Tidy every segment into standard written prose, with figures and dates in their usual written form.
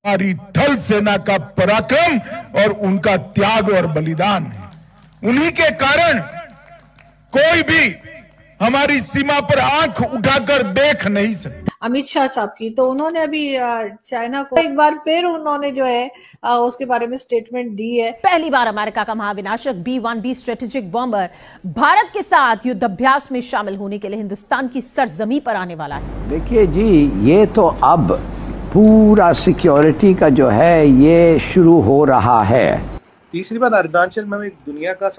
हमारी थल सेना का पराक्रम और उनका त्याग और बलिदान है। उन्हीं के कारण कोई भी हमारी सीमा पर आंख उठाकर देख नहीं सकता। अमित शाह साहब की तो उन्होंने अभी चाइना को एक बार फिर उन्होंने जो है उसके बारे में स्टेटमेंट दी है। पहली बार अमेरिका का महाविनाशक B-1B स्ट्रेटेजिक बॉम्बर भारत के साथ युद्धाभ्यास में शामिल होने के लिए हिंदुस्तान की सरजमी पर आने वाला है। देखिए जी, ये तो अब पूरा सिक्योरिटी का जो है ये शुरू हो रहा है। तीसरी बात, अरुणाचल में इंडिया का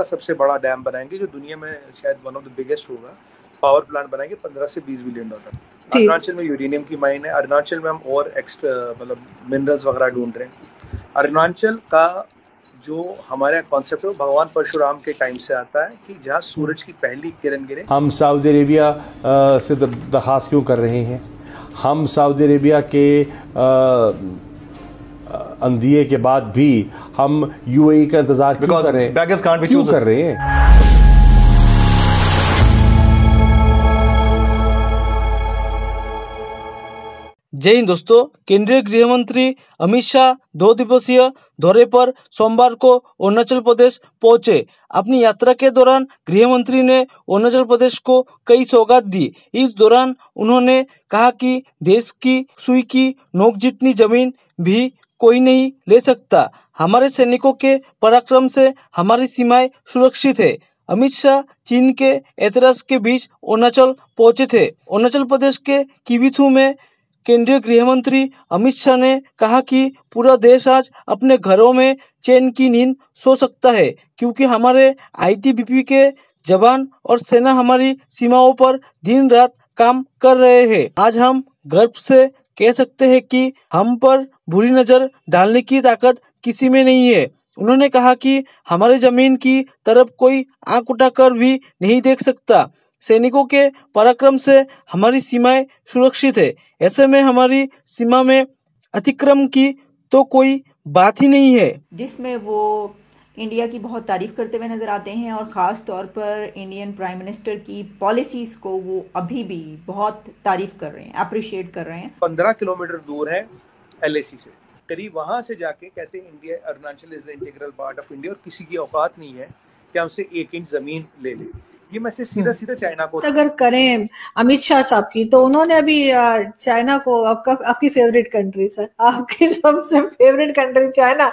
सबसे बड़ा डैम बनाएंगे, जो दुनिया में शायद वन ऑफ द बिगेस्ट होगा। पावर प्लांट बनाएंगे 15 से 20 बिलियन डॉलर। अरुणाचल में यूरेनियम की माइन है। अरुणाचल में हम और एक्स्ट्रा मतलब मिनरल्स वगैरह ढूंढ रहे हैं। अरुणाचल का जो हमारा कॉन्सेप्ट है भगवान परशुराम के टाइम से आता है कि जहाँ सूरज की पहली किरण गिरे। हम सऊदी अरेबिया से दरख्वास्त क्यों कर रहे हैं? हम सऊदी अरेबिया के अंदिये के बाद भी हम यूएई का इंतजार क्यों कर रहे हैं? जय हिंद दोस्तों। केंद्रीय गृह मंत्री अमित शाह 2 दिवसीय दौरे पर सोमवार को अरुणाचल प्रदेश पहुंचे। अपनी यात्रा के दौरान गृह मंत्री ने अरुणाचल प्रदेश को कई सौगात दी। इस दौरान उन्होंने कहा कि देश की सुई की नोक जितनी जमीन भी कोई नहीं ले सकता। हमारे सैनिकों के पराक्रम से हमारी सीमाएं सुरक्षित है। अमित शाह चीन के ऐतराज के बीच अरुणाचल पहुंचे थे। अरुणाचल प्रदेश के किबिथु में केंद्रीय गृह मंत्री अमित शाह ने कहा कि पूरा देश आज अपने घरों में चैन की नींद सो सकता है, क्योंकि हमारे आईटीबीपी के जवान और सेना हमारी सीमाओं पर दिन रात काम कर रहे हैं। आज हम गर्व से कह सकते हैं कि हम पर बुरी नजर डालने की ताकत किसी में नहीं है। उन्होंने कहा कि हमारी जमीन की तरफ कोई आंख उठाकर भी नहीं देख सकता। सैनिकों के पराक्रम से हमारी सीमाएं सुरक्षित है। ऐसे में हमारी सीमा में अतिक्रमण की तो कोई बात ही नहीं है। जिसमें वो इंडिया की बहुत तारीफ करते हुए नजर आते हैं और ख़ास तौर पर इंडियन प्राइम मिनिस्टर की पॉलिसीज को वो अभी भी बहुत तारीफ कर रहे हैं, अप्रिशिएट कर रहे हैं। 15 किलोमीटर दूर है LAC से, करीब वहां से जाके कहते हैं India Arunachal is the integral part of India और किसी की औकात नहीं है कि हमसे 1 इंच जमीन ले ले। ये मैसेज सीधा चाइना को अगर करें अमित शाह साहब की तो उन्होंने अभी चाइना को आपकी फेवरेट कंट्री सर, आपकी सबसे फेवरेट कंट्री चाइना,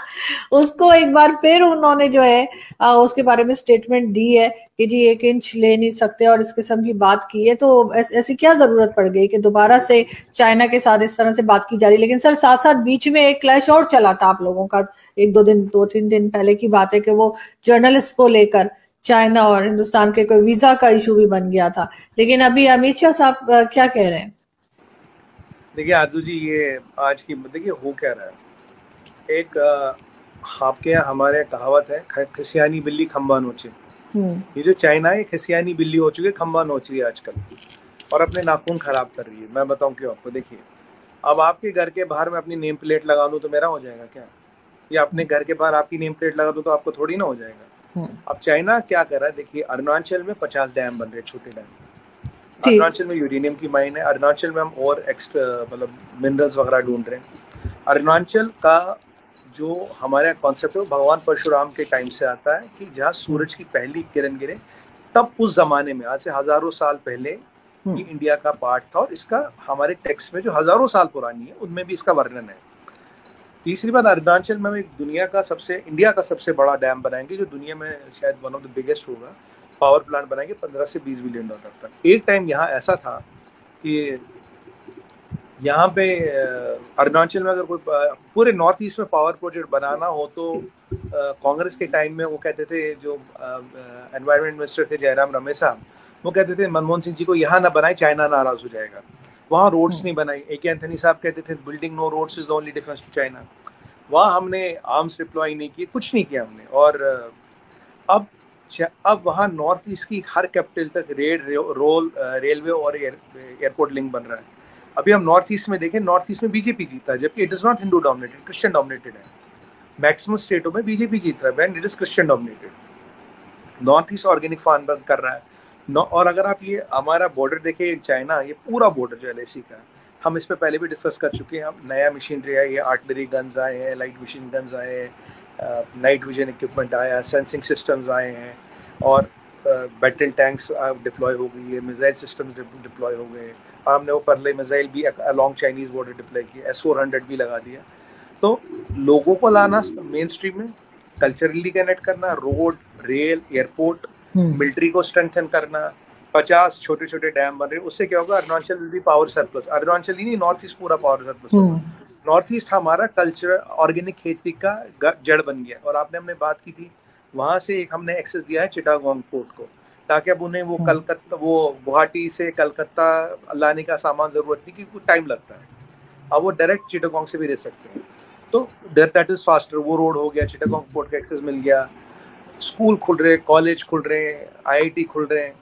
उसको एक बार फिर उन्होंने जो है उसके बारे में स्टेटमेंट दी है कि जी 1 इंच ले नहीं सकते और इस किस्म की बात की है। तो ऐसी क्या जरूरत पड़ गई कि दोबारा से चाइना के साथ इस तरह से बात की जा रही है? लेकिन सर साथ साथ बीच में एक क्लैश और चला था आप लोगों का, 2-3 दिन पहले की बात है कि वो जर्नलिस्ट को लेकर चाइना और हिंदुस्तान के कोई वीजा का इशू भी बन गया था। लेकिन अभी अमित शाह साहब क्या कह रहे हैं? देखिए आजू जी, ये आज की देखिए हो क्या रहा है। एक आपके यहाँ हमारे कहावत है, खसियानी बिल्ली खंबा नोचे। ये जो चाइना है खसियानी बिल्ली हो चुकी है, खंबा नोच रही है आजकल और अपने नाखून खराब कर रही है। मैं बताऊं क्यों आपको। देखिए, अब आपके घर के बाहर मैं अपनी नेम प्लेट लगा दूं तो मेरा हो जाएगा क्या? या अपने घर के बाहर आपकी नेम प्लेट लगा दूं तो आपको थोड़ी ना हो जाएगा। अब चाइना क्या कर रहा है, देखिए अरुणाचल में 50 डैम बन रहे, छोटे डैम। अरुणाचल में यूरेनियम की माइन है। अरुणाचल में हम और एक्स्ट्रा मतलब मिनरल्स वगैरह ढूंढ रहे हैं। अरुणाचल का जो हमारा कॉन्सेप्ट है भगवान परशुराम के टाइम से आता है कि जहाँ सूरज की पहली किरण गिरे, तब उस जमाने में आज से हजारों साल पहले ये इंडिया का पार्ट था और इसका हमारे टेक्स्ट में जो हजारों साल पुरानी है उनमें भी इसका वर्णन है। तीसरी बात, अरुणाचल में इंडिया का सबसे बड़ा डैम बनाएंगे, जो दुनिया में शायद वन ऑफ द बिगेस्ट होगा। पावर प्लांट बनाएंगे 15 से 20 बिलियन डॉलर तक। एक टाइम यहाँ ऐसा था कि यहाँ पे अरुणाचल में अगर कोई पूरे नॉर्थ ईस्ट में पावर प्रोजेक्ट बनाना हो तो कांग्रेस के टाइम में वो कहते थे, जो एनवायरमेंट मिनिस्टर थे जयराम रमेश साहब, वो कहते थे मनमोहन सिंह जी को यहाँ ना बनाए, चाइना नाराज हो जाएगा। वहाँ रोड्स नहीं बनाई। AK एंथनी साहब कहते थे building no roads is the only difference to China. वहाँ हमने आर्म्स डिप्लॉय नहीं किए, कुछ नहीं किया हमने। और अब वहाँ नॉर्थ ईस्ट की हर कैपिटल तक रेलवे और एयरपोर्ट लिंक बन रहा है। अभी हम नॉर्थ ईस्ट में देखें, नॉर्थ ईस्ट में बीजेपी जीता है, जबकि it is not Hindu dominated, Christian dominated है। मैक्सिमम स्टेटों में बीजेपी जीत रहा है, it is Christian dominated. North east organic farm कर रहा है। और अगर आप ये हमारा बॉर्डर देखें चाइना, ये पूरा बॉर्डर जो LAC का हम इस पे पहले भी डिस्कस कर चुके हैं। हम नया मशीनरी आई है, आर्टिलरी गन्स आए हैं, लाइट मशीन गन्स आए हैं, नाइट विजन इक्विपमेंट आया, सेंसिंग सिस्टम्स आए हैं, और बैटल टैंक्स डिप्लॉय हो गई है, मिसाइल सिस्टम्स डिप्लॉय हो गए हैं। हमने वो परले मिसाइल भी अलॉन्ग चाइनीज़ बॉर्डर डिप्लॉय किया, S-400 भी लगा दिया। तो लोगों को लाना मेन स्ट्रीम में, कल्चरली कनेक्ट करना, रोड, रेल, एयरपोर्ट, मिलिट्री को स्ट्रेंथन करना, 50 छोटे छोटे डैम बन रहे हैं। उससे क्या होगा, Arunachal will be power surplus. Arunachal ही नहीं, नॉर्थ ईस्ट पूरा पावर सरप्लस। नॉर्थ ईस्ट हमारा कल्चर, ऑर्गेनिक खेती का जड़ बन गया। और आपने हमने बात की थी, वहाँ से एक हमने एक्सेस दिया है चिटागोंग पोर्ट को, ताकि अब उन्हें वो कलकत्ता, वो गुवाहाटी से कलकत्ता लाने का सामान जरूरत नहीं, क्योंकि टाइम लगता है। अब वो डायरेक्ट चिटागोंग से भी दे सकते हैं, तो दैट इज फास्टर। वो रोड हो गया, चिटागोंग पोर्ट का एक्सेस मिल गया, स्कूल खुल रहे, कॉलेज खुल रहे हैं, IIT खुल रहे हैं।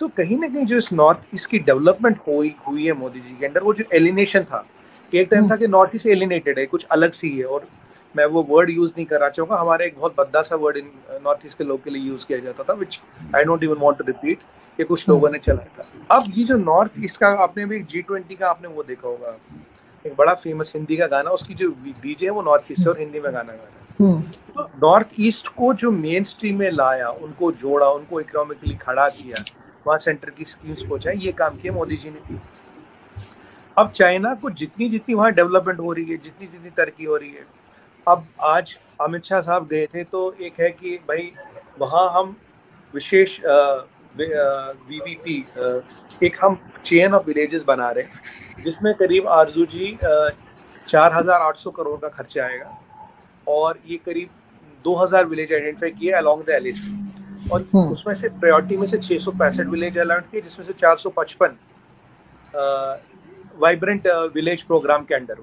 तो कहीं ना कहीं जो इस नॉर्थ ईस्ट की डेवलपमेंट हुई है मोदी जी के अंडर, वो जो एलिनेशन था, एक टाइम था कि नॉर्थ ईस्ट एलिनेटेड है, कुछ अलग सी है। और मैं वो वर्ड यूज नहीं करना चाहूँगा, हमारे एक बहुत भद्दा सा वर्ड इन नॉर्थ ईस्ट के लोग के लिए यूज किया जाता था, which I don't even want to repeat, ये कुछ लोगों ने चलाया था। अब ये जो नॉर्थ ईस्ट का, आपने भी G20 का आपने वो देखा होगा, एक बड़ा फेमस हिंदी का गाना, उसकी जो डीजे है वो नॉर्थ ईस्ट से और हिंदी में गाना गाया। तो नॉर्थ ईस्ट को जो मेन स्ट्रीम में लाया, उनको जोड़ा, उनको इकोनॉमिकली खड़ा किया, वहाँ सेंटर की स्कीम्स पहुंचाई, ये काम किया मोदी जी ने। अब चाइना को जितनी जितनी वहाँ डेवलपमेंट हो रही है, जितनी जितनी तरक्की हो रही है, अब आज अमित शाह साहब गए थे, तो एक है कि भाई वहाँ हम विशेष VVP, एक हम चेन ऑफ विलेजेस बना रहे हैं, जिसमें करीब आरजू जी 4,800 करोड़ का खर्चा आएगा, और ये करीब 2,000 विलेज आइडेंटिफाई किए अलोंग द LAC, और उसमें से प्रायोरिटी में से 665 विलेज अलॉट किए, जिसमें से 455 वाइब्रेंट विलेज प्रोग्राम के अंडर,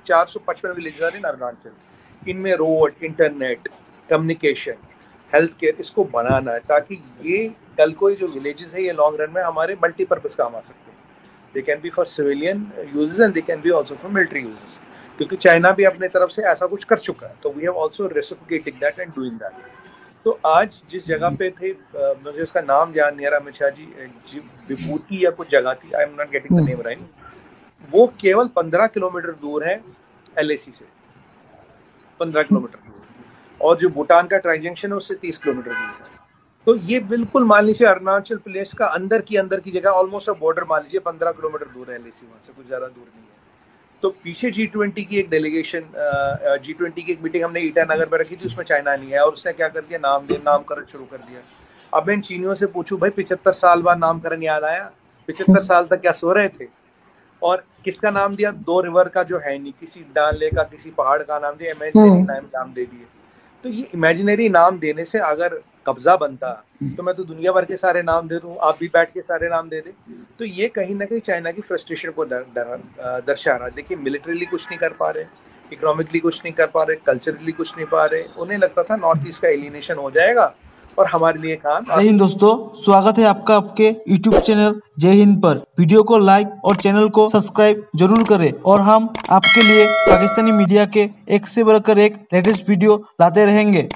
455 विलेज इन अरुणाचल। इनमें road, internet, communication, health care, इसको बनाना है, ताकि ये कल को जो विलेजेस है ये लॉन्ग रन में हमारे मल्टीपर्पज काम आ सकते हैं। They can be for civilian uses and they can be also for military uses, क्योंकि चाइना भी अपने तरफ से ऐसा कुछ कर चुका है। तो we have also reciprocating that and doing that. तो आज जिस जगह पे थे, मुझे उसका नाम याद नहीं आ रहा, अमित शाह जी, विभूति या कुछ जगह थी, I am not getting the name right, वो केवल 15 किलोमीटर दूर है LAC से, 15 किलोमीटर दूर, और जो भूटान का ट्रांजैक्शन है उससे 30 किलोमीटर दूर है। तो ये बिल्कुल मान लीजिए अरुणाचल प्रदेश का अंदर की जगह, ऑलमोस्ट बॉर्डर मान लीजिए 15 किलोमीटर दूर है LAC, वहाँ से कुछ ज़्यादा दूर नहीं है। तो पीछे G20 की एक डेलीगेशन, G20 की एक मीटिंग हमने ईटानगर में रखी थी, उसमें चाइना नहीं है, और उसने क्या कर दिया, नामकरण शुरू कर दिया। अब मैं इन चीनियों से पूछूं, भाई 75 साल बाद नामकरण याद आया? 75 साल तक क्या सो रहे थे? और किसका नाम दिया? 2 रिवर का जो है नहीं, किसी डाले का, किसी पहाड़ का नाम दिया, इमेजिनरी नाम दे दिए। तो ये इमेजिनरी नाम देने से अगर कब्जा बनता, तो मैं तो दुनिया भर के सारे नाम दे दूं, आप भी बैठ के सारे नाम दे दे। तो ये कहीं ना कहीं चाइना की फ्रस्ट्रेशन को दर्शा रहा है। देखिए, मिलिट्रीली कुछ नहीं कर पा रहे, इकोनॉमिकली कुछ नहीं कर पा रहे, कल्चरली कुछ नहीं पा रहे। उन्हें लगता था नॉर्थ ईस्ट का एलिनेशन हो जाएगा और हमारे लिए काम। जय हिंद दोस्तों, स्वागत है आपका आपके YouTube चैनल जय हिंद पर। वीडियो को लाइक और चैनल को सब्सक्राइब जरूर करें, और हम आपके लिए पाकिस्तानी मीडिया के एक से बढ़कर एक लेटेस्ट वीडियो लाते रहेंगे।